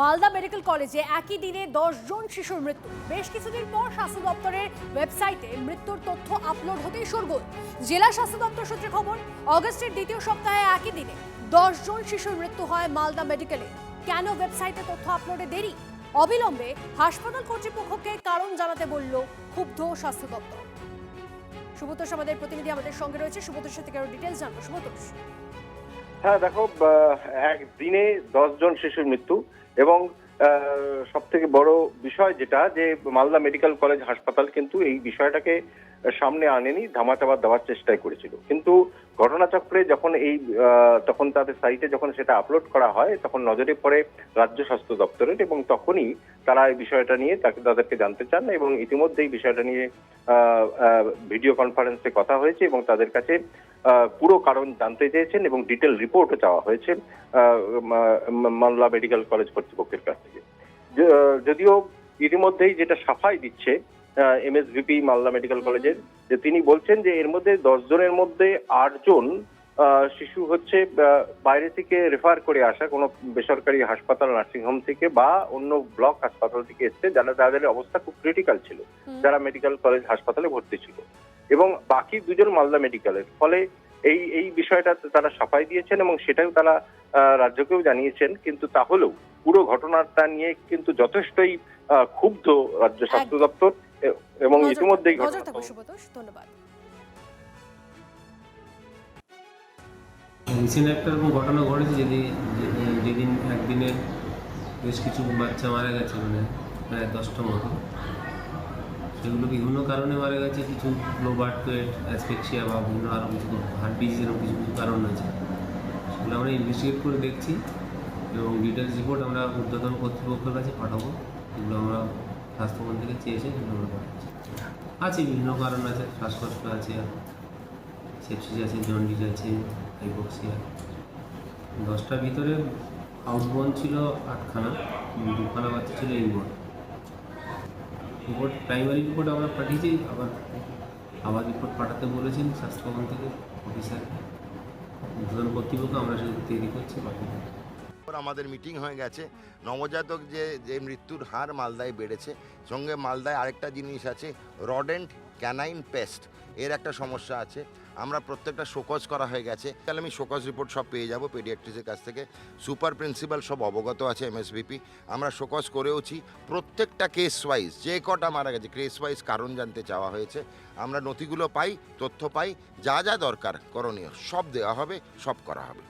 Malda medical কলেজে একই দিনে 10 জন শিশুর মৃত্যু। বেশ কিছুদিন পর স্বাস্থ্য দপ্তরের ওয়েবসাইটে মৃত্যুর তথ্য আপলোড হতেই শোরগোল। জেলা স্বাস্থ্য দপ্তর সূত্রে খবর, অগস্টের দ্বিতীয় সপ্তাহে একই দিনে 10 জন শিশুর মৃত্যু হয় মালদা মেডিকেলে। কেন ওয়েবসাইটে তথ্য আপলোডে দেরি? অবিলম্বে হাসপাতাল কর্তৃপক্ষকে কারণ জানাতে বলল ক্ষুব্ধ স্বাস্থ্য দপ্তর। সুব্রতোষ আমাদের প্রতিনিধি আমাদের সঙ্গে রয়েছে, সুব্রতোষ থেকে আরো ডিটেইলস জানবো। সুব্রতোষ। হ্যাঁ দেখো, একদিনে 10 জন শিশুর মৃত্যু এবং সব থেকে বড় বিষয় যেটা যে মালদা মেডিকেল কলেজ হাসপাতাল কিন্তু এই বিষয়টাকে সামনে আনেনি, ধামাচাপা দেওয়ার চেষ্টাই করেছিল। কিন্তু ঘটনাচক্রে যখন তখন তাদের সাইটে যখন সেটা আপলোড করা হয় তখন নজরে পড়ে রাজ্য স্বাস্থ্য দপ্তরের, এবং তখনই তারা এই বিষয়টা নিয়ে তাদেরকে জানতে চান এবং ইতিমধ্যেই বিষয়টা নিয়ে ভিডিও কনফারেন্সে কথা হয়েছে এবং তাদের কাছে পুরো কারণ জানতে চেয়েছেন এবং ডিটেল রিপোর্টও চাওয়া হয়েছে মালদা মেডিকেল কলেজ কর্তৃপক্ষের কাছ থেকে। যদিও ইতিমধ্যেই যেটা সাফাই দিচ্ছে এমএসভিপি মালদা মেডিকেল কলেজের, যে তিনি বলছেন যে এর মধ্যে 10 জনের মধ্যে 8 জন শিশু হচ্ছে বাইরে থেকে রেফার করে আসা কোনো বেসরকারি হাসপাতাল, নার্সিংহোম থেকে বা অন্য ব্লক হাসপাতাল থেকে এসছে, যাদের অবস্থা খুব ক্রিটিক্যাল ছিল, যারা মেডিকেল কলেজ হাসপাতালে ভর্তি ছিল, এবং বাকি 2 জন মালদা মেডিকেলের। ফলে এই বিষয়টা তারা সাফাই দিয়েছেন এবং সেটাও তারা রাজ্যকেও জানিয়েছেন। কিন্তু তাহলেও পুরো ঘটনাটা নিয়ে কিন্তু যথেষ্টই ক্ষুব্ধ রাজ্য স্বাস্থ্য দপ্তর এবং ইতিমধ্যেই ধন্যবাদ। রিসেন্ট একটা এরকম ঘটনা ঘটেছে যেদিন একদিনে বেশ কিছু বাচ্চা মারা গেছে, মানে প্রায় 10টা মতো। সেগুলো বিভিন্ন কারণে মারা গেছে, কিছু লো বার্থ ওয়েট, অ্যাসফিক্সিয়া বা বিভিন্ন আরও কিছু হার্ট ডিজিজেরও কিছু কিছু কারণ আছে। সেগুলো আমরা ইনভেস্টিগেট করে দেখছি এবং ডিটেলস রিপোর্ট আমরা ঊর্ধ্বতন কর্তৃপক্ষের কাছে পাঠাবো। যেগুলো আমরা স্বাস্থ্যমন্ত্রী থেকে চেয়েছি সেগুলো আমরা পাঠাচ্ছি। আছে বিভিন্ন কারণ আছে, শ্বাসকষ্ট আছে, সেপসিস আছে, জন্ডিস আছে, হাইপোক্সিয়া। 10টার ভিতরে আউটবর্ন ছিল 8খানা, 2খানা বাচ্চা ছিল ইনবর্ন। রিপোর্ট, প্রাইমারি রিপোর্ট আমরা পাঠিয়েছি, আবার রিপোর্ট পাঠাতে বলেছেন স্বাস্থ্যমন্ত্রীকে অফিসার। ঊর্ধ্বতন কর্তৃপক্ষ আমরা সেগুলো তৈরি করছি, পাঠিয়ে আমাদের মিটিং হয়ে গেছে। নবজাতক যে মৃত্যুর হার মালদায় বেড়েছে, সঙ্গে মালদায় আরেকটা জিনিস আছে, রডেন্ট ক্যানাইন পেস্ট, এর একটা সমস্যা আছে। আমরা প্রত্যেকটা শোকজ করা হয়ে গেছে, তাহলে আমি শোকজ রিপোর্ট সব পেয়ে যাব পেডিয়াট্রিক্সের কাছ থেকে। সুপার প্রিন্সিপাল সব অবগত আছে, এমএসভিপি। আমরা শোকজ করেওছি। প্রত্যেকটা কেস ওয়াইজ যে কটা মারা গেছে কেস ওয়াইজ কারণ জানতে চাওয়া হয়েছে। আমরা নথিগুলো পাই, তথ্য পাই, যা যা দরকার করণীয় সব দেওয়া হবে, সব করা হবে।